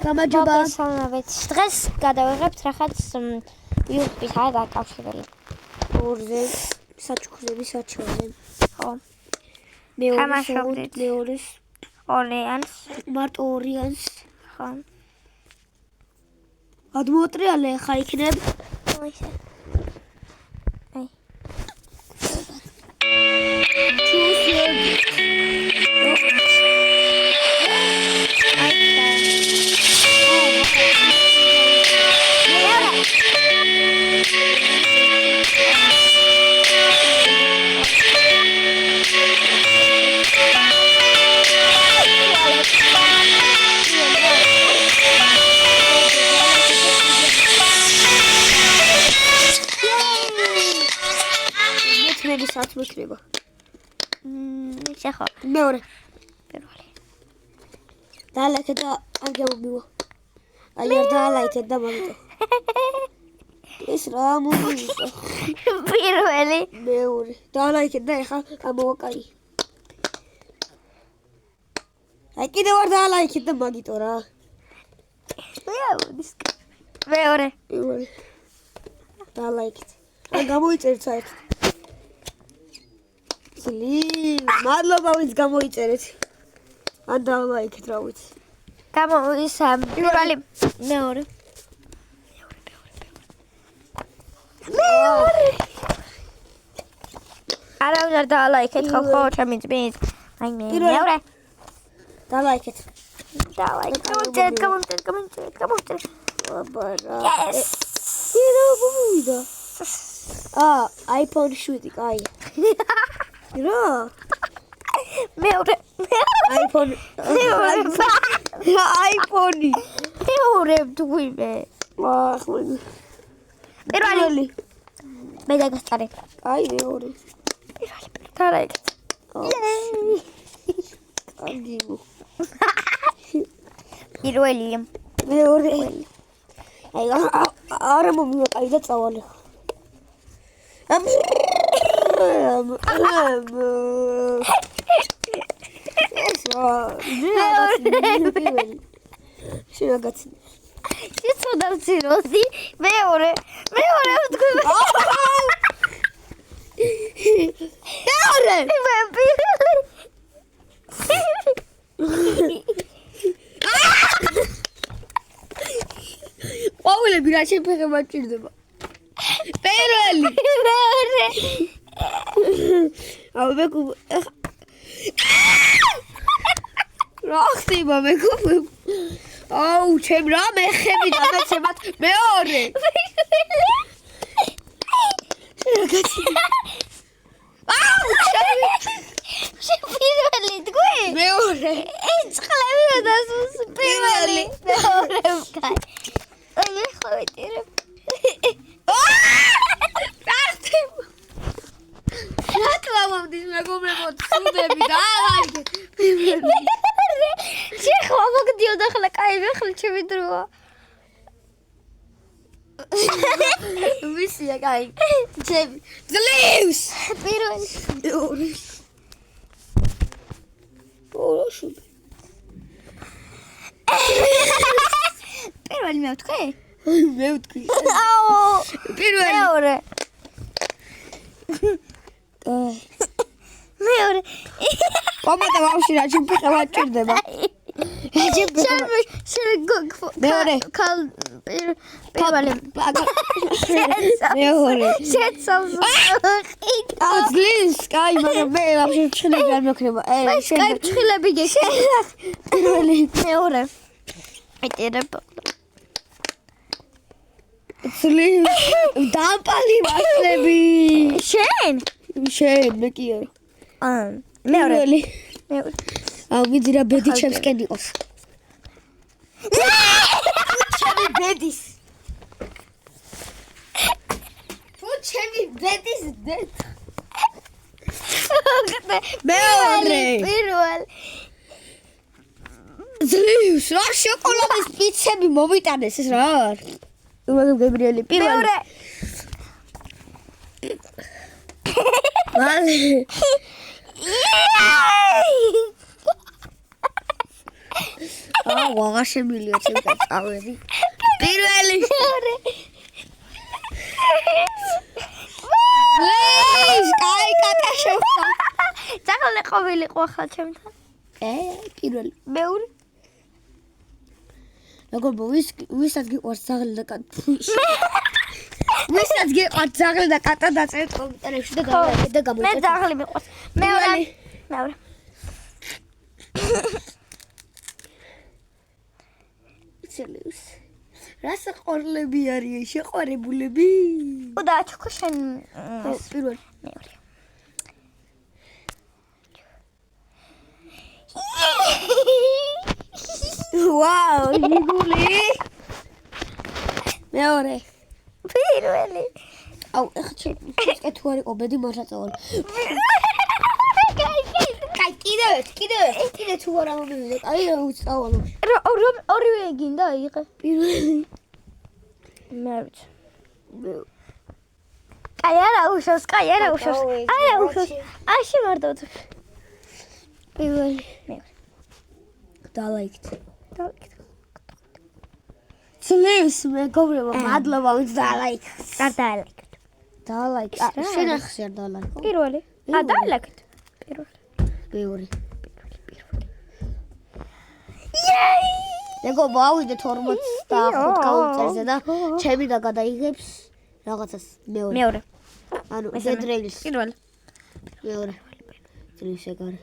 გამარჯობა. დღეს გადავიღებთ რაღაც YouTube-თან დაკავშირებული. ორზე საჩუქრების საჩვენე. ხო. მეორის ორიანს. მარტო ორიანს. ხო. ადმოტრიალე ხა იქნებ. მოიცა. აი. სათ მიქნება. შეხო. მეორე. პირველი. დაალაიქე და არ გამომივა. აი არ დაალაიქე და მაგიტო. ეს რა მომივიდა. პირველი. მეორე. დაალაიქე და ეხა გამოვაკაი. აი კიდევ არ დაალაიქე და მაგიტო რა. მეორე. პირველი. დაალაიქეთ. აი გამოიწერეთ საერთოდ. მადლობა ვინც გამოიწერეთ. ან დაალაიქეთ რა ვიცი. გამოისა პირველი. მეორე. არავინ არ დაალაიქეთ ხო ჩემი ძმის. აი მე. მეორე. დაალაიქეთ. დაალაიქეთ. გამოიწერეთ. აბარა. Yes. ირა მომივიდა. iPhone 7 კაი. რა? მეორე. iPhone. iPhone. მეორე თუიმე. ახლა. პირველი. მე დაგასწარე. აი მეორე. პირველი. დაალაიქეთ. კარგი. პირველი. მეორე. აი არა მომივა კაი და წავალე. შეგაცი. შეცოდავცი როზი. მეორე ვთქვი. მეორე. ყვავილები რა შეფეხება ჭირდება. პირველი. მეორე. მე რა ხდება მე აუ ჩემ რა მეხები და მეცემათ მეორე. აუ პირველი თქვი? მეორე. წყლები გადასულს პირველი. მეორე ვკაი. მე ხოვიტირებ. რატლამავდის მეგობრებო ცუდები და აიღე. შეხვა მოგდიოდა ახლა კაი მე ახლა ჩემი დროა. ვისია კაი. ჩემი ძლივს. პირველი. მეორე. ოშუ. პირველი მე ვთქვი? მე ვთქვი. აუ. პირველი. მეორე. მეორე. კომენტა ვამში რა შეფეხება ჭირდება. მეორე. პირველი. მეორე. შეცავს. ძლივს კაი მაგრამ მე ვამში ჩხილები არ მექნება. კაი ჩხილები გეშელა. პირველი. მეორე. ეტირებ. ძლივს. დამპალი ვაშლები. შენ? შენ მე კი არა. მეორე. მეორე. აუ მიდი რა ბედი ჩემსკენ იყოს. ჩემი ბედის. ჩემი ბედის დეთ. მეორე. პირველი. ძლივს რა შოკოლადის პიცები მომიტანეს ეს რა არის? მაგ გებრიელი პირველი. მალე. ვაღარ შემილია ჩემთან წავედი. პირველი. ეს კაი კატაშევდა. ძაღლი ყოფილიყო ახლა ჩემთან. პირველი. მეორე. როგორ ვისაც გიყვარს ძაღლი და კატა. ვისაც გიყვარს ძაღლი და კატა დაწერეთ კომენტარებში და გამოვიდეთ და მე გამოიწვიეთ. ძაღლი მიყვარს. მეორე. იცელებს. რას ყორლები არიან შეყვარებულები? და ჩქო შენ პირველი. მეორე. ვაუ, გიგული. მეორე. პირველი. აუ, ეხლა ჩემს თუ არ იყო ბედი მართლა წავალ. კაი, კიდე თუ არ ამოვიდე. აი, წავალ. ორივე გინდა აიღე. პირველი. მე ვიცი. კაი არა უშავს. არა უშავს. აში მარტო. პირველი. მეორე. დალაიქეთ. ცლებს მეგობრებო, მადლობა ვინც დალაიქეთ. გადაალეკეთ. დალაიქეთ. შენ ახსიარ დალაიქო. პირველი. დაალეკეთ. პირველი. მეორე. იეი! მეგობრებო, ავიდეთ 45 კაუნტერზე და ჩემი და გადაიღებს რაღაცას მეორე. მეორე. ანუ ზედრელის პირველი. მეორე. ძლის ეგარი.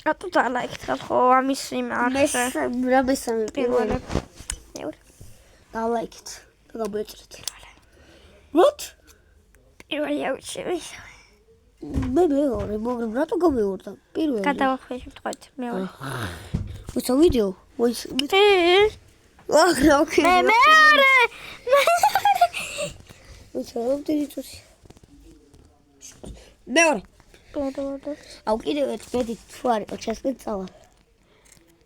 ატო დაალეკეთ ხო ამის იმ ახლა. მესამე პირველი. მეორე. დალაიქეთ. და გამოიწრეთ. what? პირველი ავიჩი. მე მეორე, მაგრამ რატო გამეორდა? პირველი. გადავახვეჭ შემთხვევით მეორე. უცა ვიდეო? ვაის ოკეი. მე მეორე. უცა რამდენი წუთი? მეორე. აუ კიდევ ერთ ბედი თუ არ იყო ჩასკენ წავალ.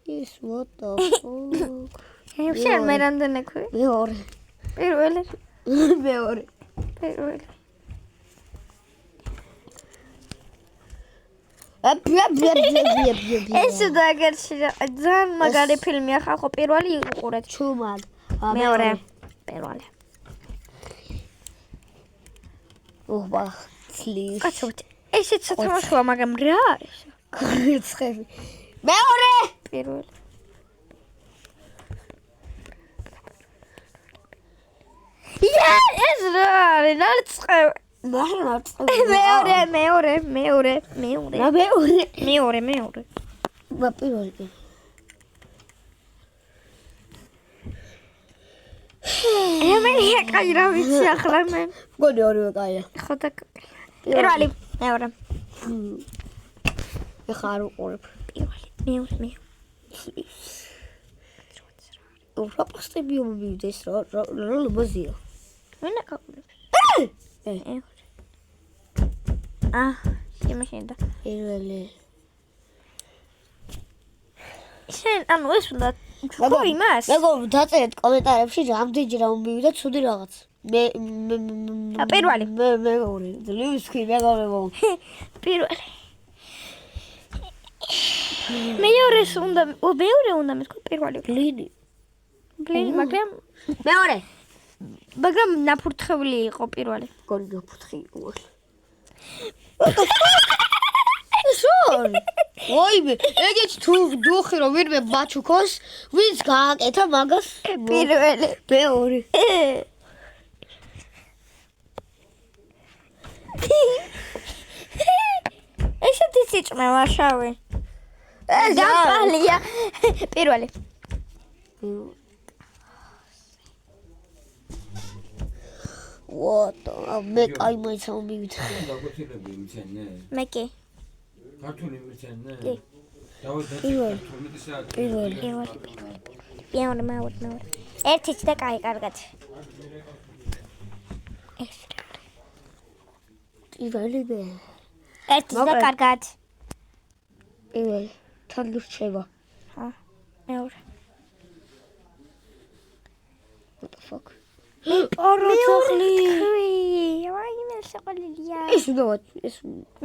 ის what the fuck? შენ მე რამდენი ქვი? მეორე. პირველი. მეორე. პირველი. ეს დაგერში ძალიან მაგარი ფილმია ხო პირველი იყურეთ. ჩუმად. მეორე. პირველი. ოღა ცლის. კაცოთი. ესეც სათამაშოა, მაგრამ რა არის? ცხები. მეორე. პირველი. ეს რა არის? ნარწყევი. მეორე. მა პირველი. ემენია კაი რა ვიცი ახლა მე. გონი ორივე კაია. ხო და პირველი. მეორე. ეხა არ უყურებ. პირველი. მეორე. რა პასტები მომივიდეს რა ლობაზია. ვინა გაყურებს? იმაშენდა. პირველი. შენ ანუ ეს უნდა ხო იმას? მეგობრებო, დაწერეთ კომენტარებში რამდენი რა მომივიდა ცუდი რაღაც. მე პირველი. მე მეორე. ძლივს ხი მეგობრებო. პირველი. მეორე უნდა მეთქვა პირველი. გლინი. მაგრამ მეორე. მაგრამ ნაფურთხეველი იყო პირველი. გონი ნაფურთხი იყო. შორ. ოიმე, ეგეც თუ დუხი რომ ვინმე მაჩუქოს, ვინც გააკეთა მაგას? პირველი. მეორე. ესეთი სიჭმევა შავი. გამპალია. პირველი. what მე კაი მაინც ამოვიდა. დაგოცილები იმცენე. მე კი. ქართული იმცენე. კი. პირველი. მეორე. ერთიც და კაი კარგად. ეს. პირველი მე. ერთიც და კარგად. პირველი. თან გრჩება. ჰა. მეორე. what the fuck? ოროთოხლი. ვაიმე შეყოლილია. ის უბრალოდ ეს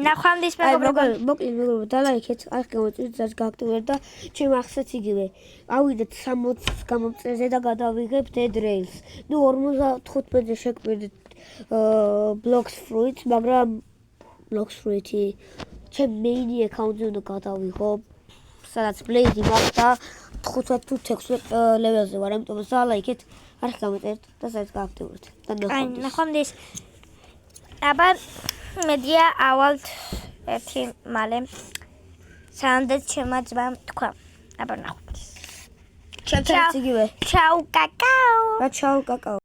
ნახვამდის აი მეგობრებო. მოკლედ დალაიქეთ არ გამოწვით გააქტივერ და ჩემ ახსაც იგივე ავიდეთ 60 გამომწეზე და გადავიღებ Dead Rails. ნუ 55-ზე შეკვირდით Blocks Fruit, მაგრამ Blocks Fruit-ი ჩემ main account-ზე უნდა გადავიღო, სადაც Blade მაქვს და 15 თუ 16 level-ზე ვარ, ამიტომ დალაიქეთ არ გამოწერთ და სადაც გააქტივებთ. და აი, ნახვამდის. აბა მედია ავალთ ერთი მალე. სანდაც ჩემმა ძმამ თქვა. აბა ნახვამდის. ჩემთანაც იგივე. ჩაუ კაკაო. რა ჩაო კაკაო.